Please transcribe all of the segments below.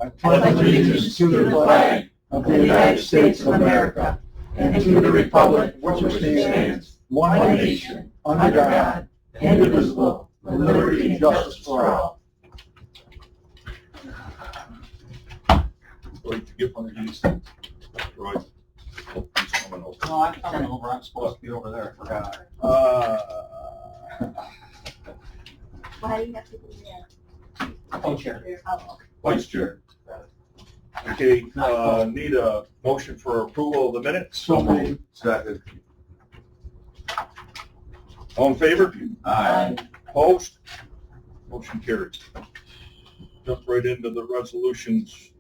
I pledge allegiance to the flag of the United States of America and to the republic which stands one nation, under God, indivisible, with liberty and justice for all. Wait to get one of these. Roy. Oh, he's coming over. No, I'm coming over. I'm supposed to be over there. I forgot. Why do you have to be there? Oh, chair. Oh, Vice Chair. Okay, need a motion for approval of the minutes. So many. Second. All in favor? Aye. Opposed? Motion carries. Jump right into the resolutions.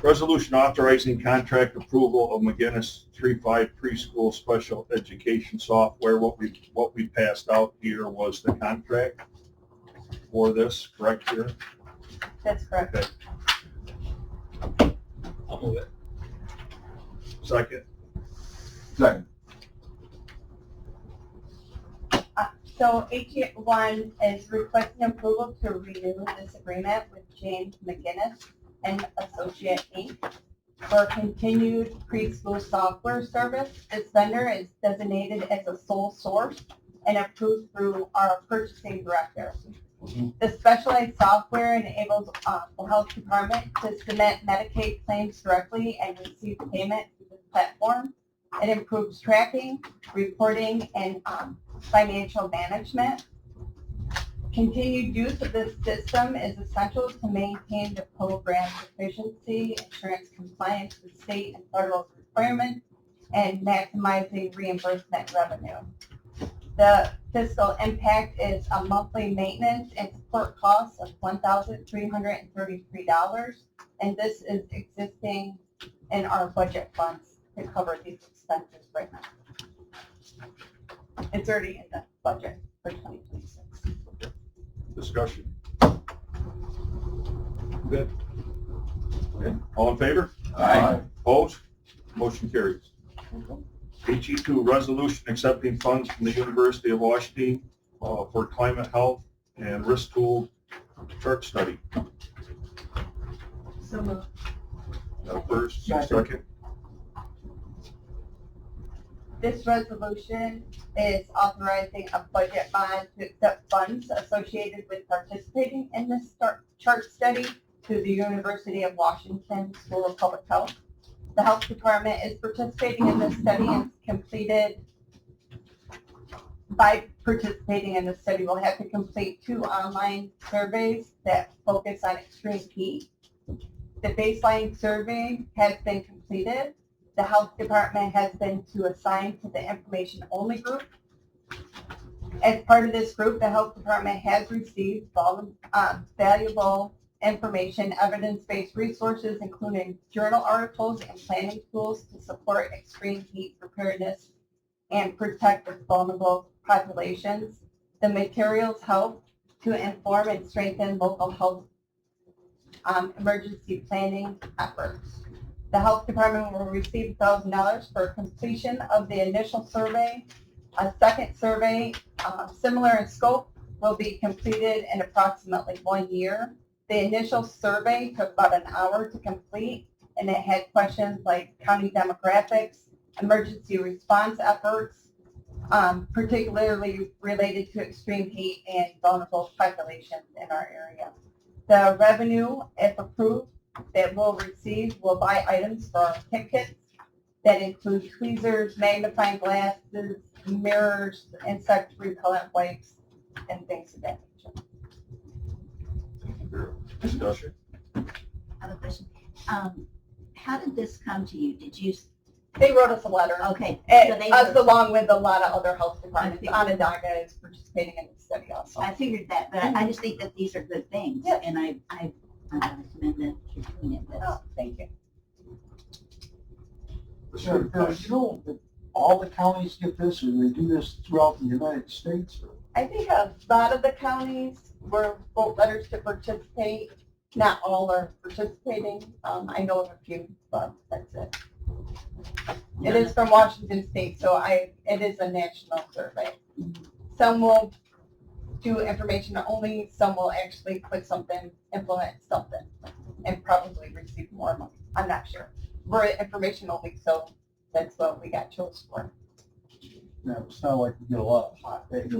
Resolution authorizing contract approval of McGinnis 3.5 preschool special education software. What we passed out here was the contract for this, correct here? That's correct. Okay. I'll move it. Second. Second. So HE1 is requesting approval to renew this agreement with James McGinnis and Associate Inc. for continued preschool software service. This vendor is designated as a sole source and approved through our purchasing director. The specialized software enables the health department to submit Medicaid claims directly and receive payment through the platform. It improves tracking, reporting, and financial management. Continued use of this system is essential to maintain the program's efficiency, insurance compliance with state and federal requirements, and maximizing reimbursement revenue. The fiscal impact is a monthly maintenance and support cost of $1,333, and this is existing in our budget funds to cover these expenses right now. It's already in the budget for 2026. Discussion. Good. Okay. All in favor? Aye. Opposed? Motion carries. HE2, resolution accepting funds from the University of Washington for climate health and risk tool chart study. So moved. First, Second. second. This resolution is authorizing a budget bond to accept funds associated with participating in this chart study through the University of Washington School of Public Health. The health department is participating in this study and completed. By participating in the study, we'll have to complete 2 online surveys that focus on extreme heat. The baseline survey has been completed. The health department has been assigned to the information-only group. As part of this group, the health department has received valuable information, evidence-based resources, including journal articles and planning tools to support extreme heat preparedness and protect vulnerable populations. The materials help to inform and strengthen local health emergency planning efforts. The health department will receive $1,000 for completion of the initial survey. A second survey, similar in scope, will be completed in approximately 1 year. The initial survey took about an hour to complete, and it had questions like county demographics, emergency response efforts, particularly related to extreme heat and vulnerable populations in our area. The revenue, if approved, that we'll receive will buy items for our tech kits that include tweezers, magnifying glasses, mirrors, insect repellent wipes, and things of that nature. Discussion. I have a question. How did this come to you? Did you, They wrote us a letter. okay. And so they us were- along with a lot of other health departments. Onondaga is participating in the study also. I figured that, but I just think that these are good things. Yes. And I recommend that you're doing it. That's- Oh, thank you. Sure, you know, that all the counties get this, or they do this throughout the United States? Or? I think a lot of the counties were wrote letters to participate. Not all are participating. I know of a few, but that's it. It is from Washington State, so it is a national survey. Some will to information only, some will actually put something, implement something, and probably receive more money. I'm not sure. We're information only, so that's what we got chosen for. Yeah, it's not like we get a lot of hot days.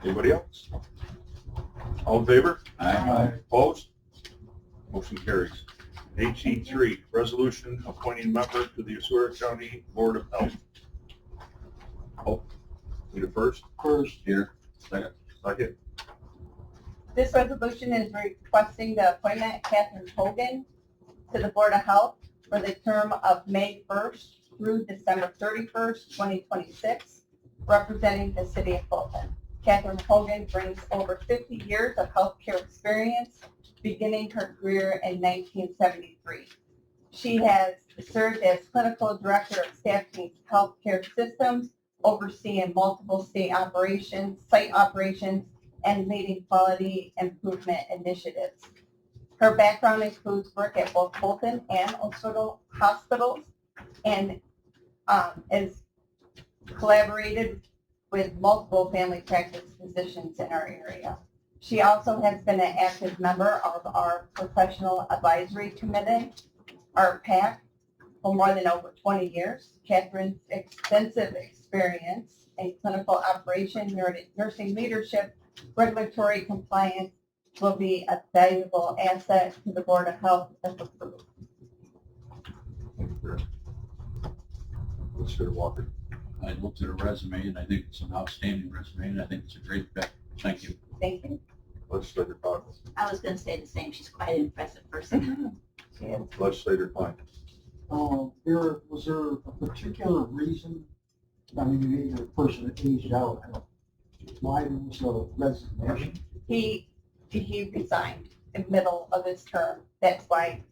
Anybody else? All in favor? Aye. Opposed? Motion carries. HE3, resolution appointing member to the Oswego County Board of Health. Oh, need a first? First, Here. Second. This resolution is requesting the appointment of Catherine Hogan to the Board of Health for the term of May 1st through December 31st, 2026, representing the city of Fulton. Catherine Hogan brings over 50 years of healthcare experience, beginning her career in 1973. She has served as clinical director of Staff Teams Healthcare Systems, overseeing multiple state operations, site operations, and leading quality improvement initiatives. Her background includes work at both Fulton and Oswego hospitals, and has collaborated with multiple family practice physicians in our area. She also has been an active member of our Professional Advisory Committee, our PAC, for more than over 20 years. Catherine's extensive experience in clinical operation, nursing leadership, regulatory compliance will be a valuable asset to the Board of Health if approved. Mr. Walker. I looked at her resume, and I think it's an outstanding resume, and I think it's a great fit. Thank you. Thank you. Legislator Cox. I was going to say the same. She's quite an impressive person. She is. Legislator Klein. was there a particular reason? I mean, maybe the person that aged out, I don't, why there was a resignation? He resigned in the middle of his term. That's why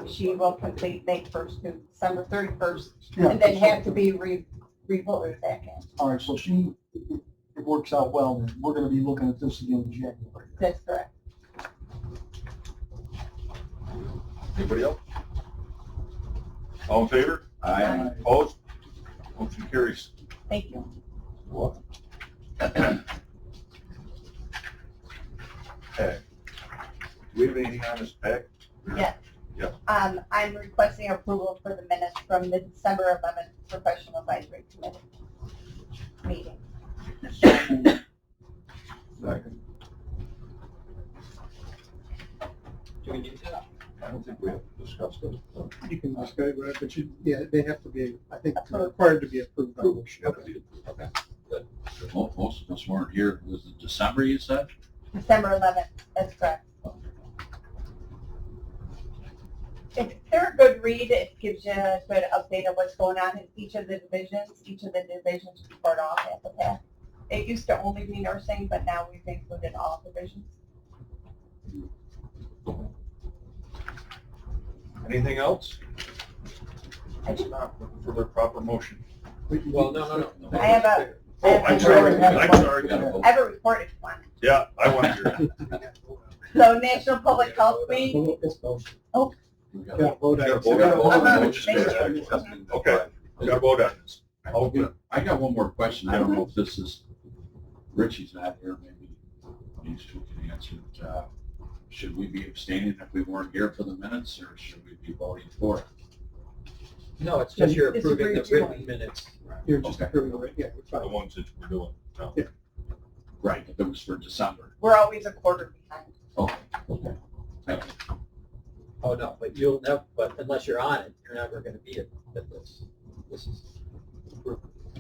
she will complete May 1st to December 31st, and then have to be re-voted back in. All right, so it works out well, and we're gonna be looking at this again in January. That's correct. Anybody else? All in favor? Aye. Opposed? Motion carries. Thank you. You're welcome. Okay. Do we have anything on this pack? Yes. Yeah. I'm requesting approval for the minutes from the December 11th Professional Advisory Committee meeting. Second. Do we need that? I don't think we have discussed it. You can describe it, but they have to be, I think, they're required to be approved by the Okay. Most of us weren't here. Was it December, you said? December 11th, that's correct. They're a good read. It gives you a good update of what's going on in each of the divisions. Each of the divisions report off at the PAC. It used to only be nursing, but now we've included all divisions. Anything else? I do. Not looking for their proper motion. Well, no. I have a, Oh, I'm sorry. I'm sorry. I have a recorded one. Yeah, I want to hear it. So National Public Health Week, We got- Yeah, vote We gotta on vote it. on it. Uh-huh. Okay, we gotta vote on this. Okay. I got one more question. I don't know if this is, Richie's not here, maybe these two can answer it. Should we be abstaining if we weren't here for the minutes, or should we be voting for it? No, it's just you're It's approving the approved. written minutes. You're just Okay. approving it, yeah, it's The fine. ones that we're doing. No. Right, if it was for December. we're always a quarter behind. Okay, okay. Thank you. Oh, no, but you'll never, but unless you're on it, you're never gonna be at this. This is,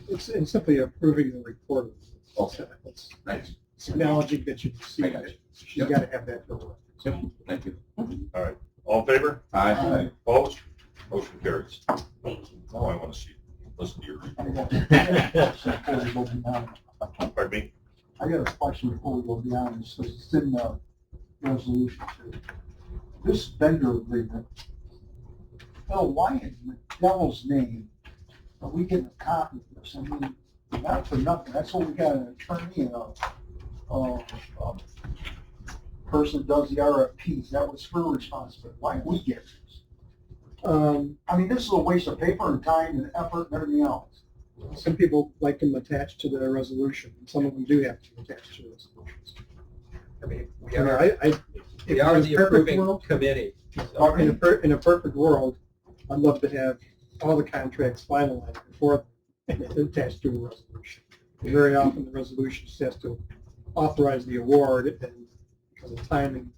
It's simply approving the report. Okay. It's Nice. acknowledging that you I received got it. you. You gotta have that for the record. Simple. Thank you. All in favor? Aye. Opposed? Motion carries. Thank you. Oh, I want to see, listen to your, I got before we go beyond. pardon me? I got a question before we go beyond this, because it's in the resolution too. This vendor agreement, why in the devil's name are we getting a copy of this? I mean, not for nothing, that's what we got, an attorney and a person does the RFPs, that was her responsibility, why we get this? I mean, this is a waste of paper and time and effort and everything else. Some people like them attached to their resolution, and some of them do have to be attached to the resolutions. I mean, we I mean, are, if we it are was the perfect approving world, committee. or in a perfect world, I'd love to have all the contracts finalized before attached to a resolution. Very often, the resolution just has to authorize the award, and because of timing,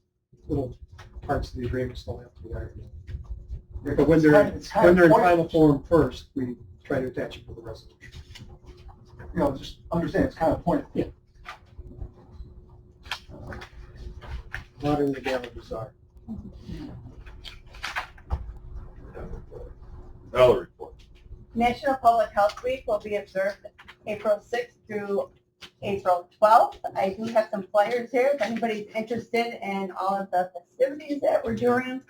little parts of the agreement still have to be ironed out. But when they're in final form first, we try to attach it to the resolution. You know, just understand, it's kind of pointed. Yeah. Modern legalities are. Valerie report. National Public Health Week will be observed April 6th through April 12th. I do have some flyers here if anybody's interested in all of the festivities that we're doing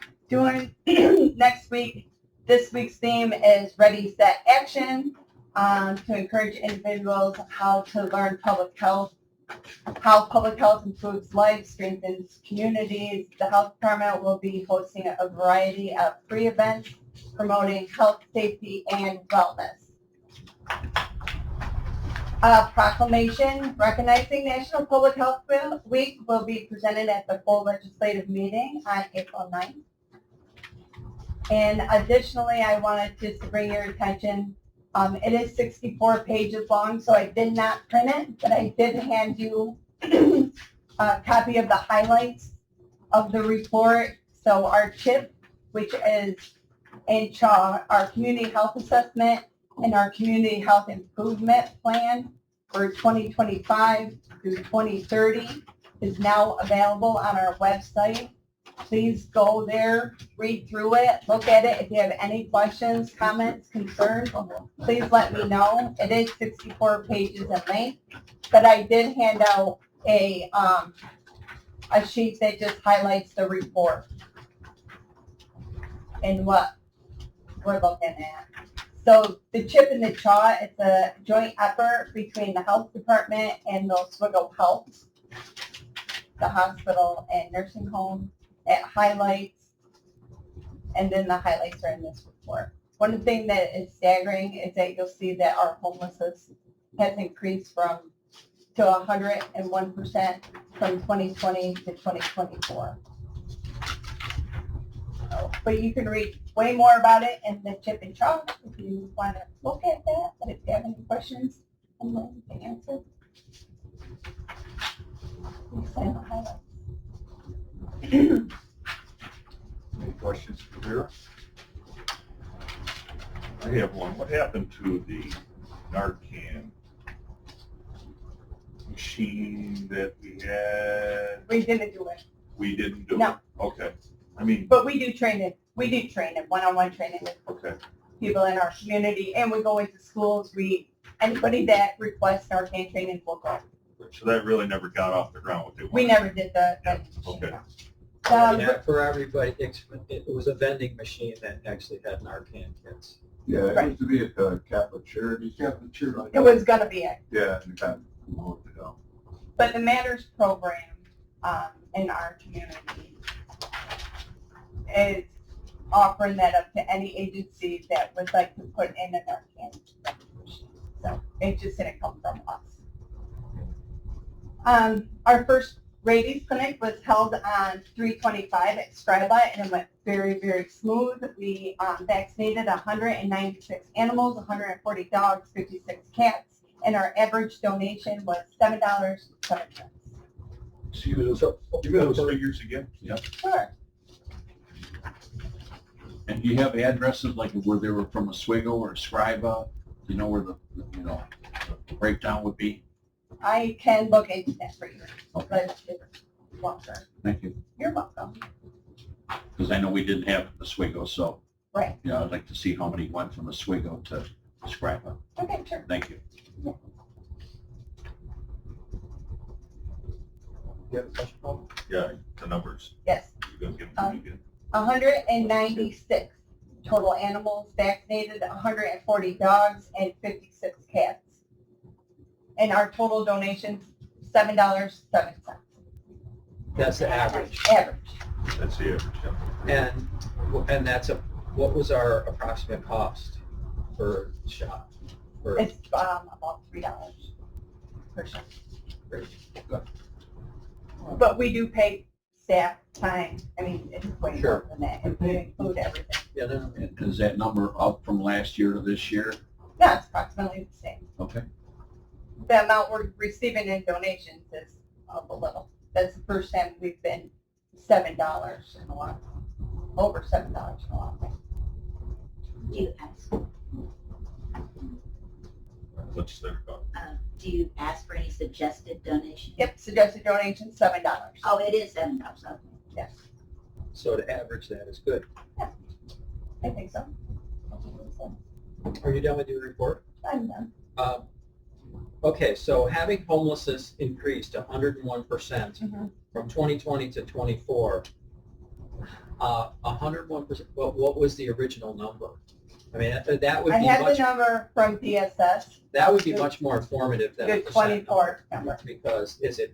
next week. This week's theme is Ready, Set, Action, to encourage individuals how to learn public health, how public health improves lives, strengthens communities. The health department will be hosting a variety of free events promoting health, safety, and wellness. A proclamation recognizing National Public Health Week will be presented at the full legislative meeting on April 9th. And additionally, I wanted just to bring your attention, it is 64 pages long, so I did not print it, but I did hand you a copy of the highlights of the report. So our CHIP, which is in our community health assessment and our community health improvement plan for 2025 through 2030 is now available on our website. Please go there, read through it, look at it. If you have any questions, comments, concerns, please let me know. It is 64 pages in length, but I did hand out a sheet that just highlights the report and what we're looking at. So the CHIP and the CHAW, it's a joint effort between the health department and the Oswego Health, the hospital and nursing home. It highlights, and then the highlights are in this report. One thing that is staggering is that you'll see that our homelessness has increased to 101% from 2020 to 2024. But you can read way more about it in the CHIP and CHAW if you want to look at that. And if you have any questions, I'm willing to answer. Any questions for Vera? I have one. What happened to the Narcan machine that we had? We didn't do it, We didn't do it? No. Okay. I mean, but we do training. We do training, one-on-one training with okay. people in our community, and we go into schools. Anybody that requests Narcan training will go. So that really never got off the ground what they wanted? We never did the Okay. Yeah, for everybody, it was a vending machine that actually had Narcan kits. Yeah, Right. used to be at the Catholic Charities. Catholic Charities. It was gonna be it. Yeah, and kind of moved it out. But the Matters program in our community is offering that up to any agency that would like to put in a Narcan machine. So it just didn't come from us. Our first rabies clinic was held on 3/25 at Scriba, and it went very, very smooth. We vaccinated 196 animals, 140 dogs, 56 cats, and our average donation was $7.07. So give me those figures again? Yeah. Sure. And do you have addresses like where they were from Oswego or Scriba? Do you know where the breakdown would be? I can look into that for you. But it's longer. Thank you. You're welcome. Because I know we didn't have Oswego, so. Right. Yeah, I'd like to see how many went from Oswego to Scriba. Okay, sure. Thank you. You have a question, Paul? Yeah, the numbers. Yes. You're gonna give them to me again? 196 total animals vaccinated, 140 dogs, and 56 cats. And our total donations, $7.07. That's the average. Average. That's the average, yeah. And that's what was our approximate cost per shot? Or- It's, about $3 per shift. Great. But we do pay staff time, I mean, it's way Sure. more than that, if we include everything. Yeah, no, And is that number up from last year to this year? Yeah, it's approximately the same. Okay. The amount we're receiving in donations is up a little. That's the first time we've been $7 in a while, over $7 in a while. Do you ask, Let's think about it. do you ask for any suggested donation? Yep, suggested donation, $7. Oh, it is $7, okay. Yes, so to average that is good. I think so. Are you done with your report? I'm done. Okay, so having homelessness increased 101% Mhm. from 2020 to 24, 101%, what was the original number? I mean, that would I be have the much, number from DSS, that would be much more informative than a the percent 24 number. because is it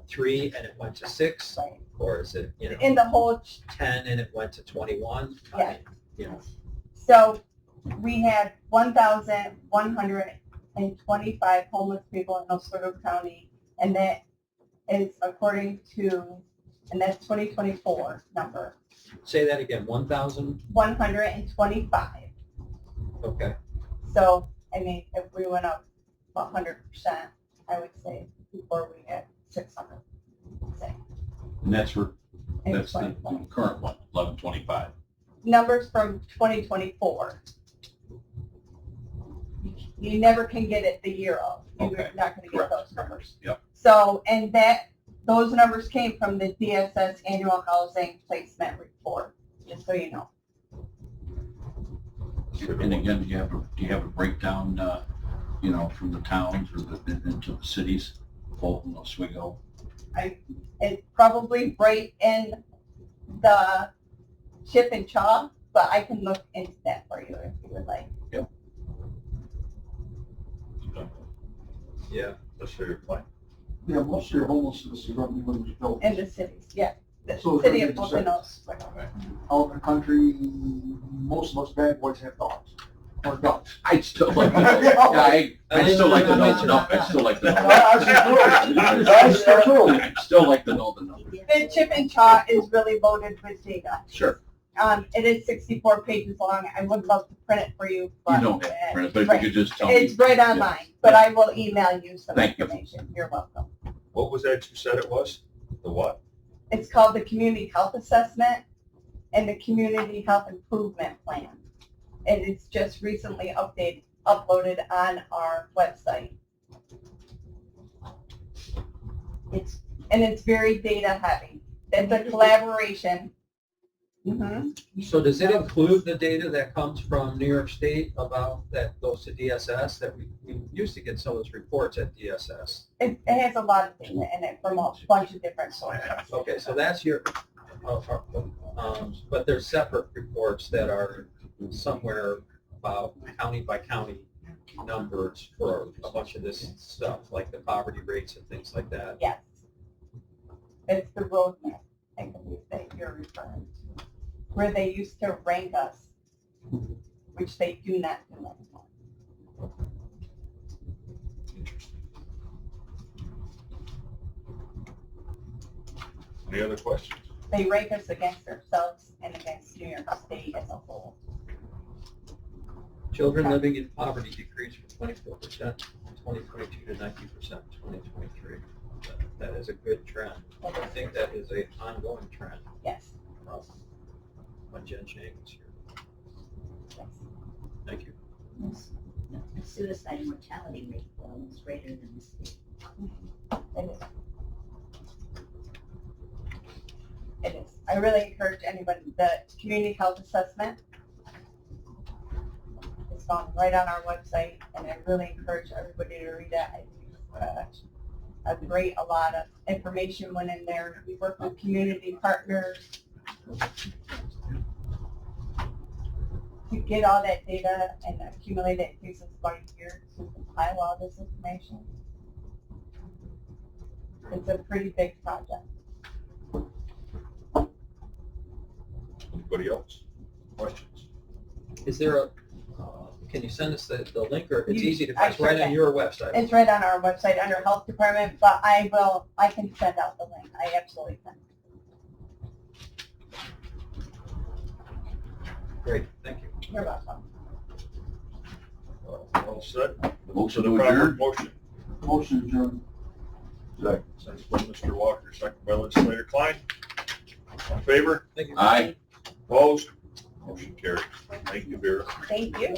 3 and it went to 6, Right. or is it, In the whole 10 and it went to 21? Yeah. You know, So we had 1,125 homeless people in Oswego County, and that is according to, and that's 2024 number, say that again, 1,000? 125. Okay, So, I mean, if we went up 100%, I would say before we had 600, say, And that's for, in that's the 2020. current one, 1125. Numbers from 2024. You never can get it the year of. You're Okay. not going to get Correct. those numbers. Yep. So, and those numbers came from the DSS Annual Housing Placement Report, just so you know. And again, do you have a breakdown, from the towns or into the cities, Fulton, Oswego? It's probably right in the Chip and Chaw, but I can look into that for you if you would like. yeah. Let's hear your plan. Yeah, most of your homelessness is from when it was built. In the cities, yeah. The So it's city gonna of be the Fulton cities. Oswego. Out in the country, most of us bad boys have dogs, or ducks. I'd still like to know, I'd still like to know the number, I'd still like to know. That's true. I'd still like to know the number. The Chip and Chaw is really loaded with data. Sure, It is 64 pages long. I would love to print it for you, but you don't have to print it, but if you could just tell me. it's right online, but I will email you some Thank you. information. You're welcome. What was that you said it was? The what? It's called the Community Health Assessment and the Community Health Improvement Plan. And it's just recently uploaded on our website. It's very data heavy. It's a collaboration. So does it include the data that comes from New York State about that goes to DSS? That we used to get some of those reports at DSS. It has a lot of data in it from a bunch of different sources. Okay, so that's your, but there's separate reports that are somewhere about county by county numbers for a bunch of this stuff, like the poverty rates and things like that. Yes. It's the roadmap, I believe, that you're referring to, where they used to rank us, which they do not do anymore. Any other questions? They rank us against ourselves and against New York State as a whole. Children living in poverty decreased from 24% in 2022 to 19% in 2023. That is a good trend. I think that is an ongoing trend Yes, when Jen Chang was here. yes. Thank you. The suicide mortality rate was greater than the state. It is. It is. I really encourage anybody, the community health assessment is found right on our website, and I really encourage everybody to read that. I think a lot of information went in there. We work with community partners to get all that data and accumulate it. It takes us about a year to compile all this information. It's a pretty big project. Anybody else? Questions? Is there a can you send us the link, or it's You- easy to I find, it's right sure on can. your website? It's right on our website under Health Department, but I can send out the link. I absolutely can. Great, thank you. You're welcome. All set? Motion The to proper adjourn? motion. Motion adjourned. Second by Mr. Walker, second by legislator Klein. All in favor? Thank you. Aye. Opposed? Motion carried. Thank you, Vera. Thank you.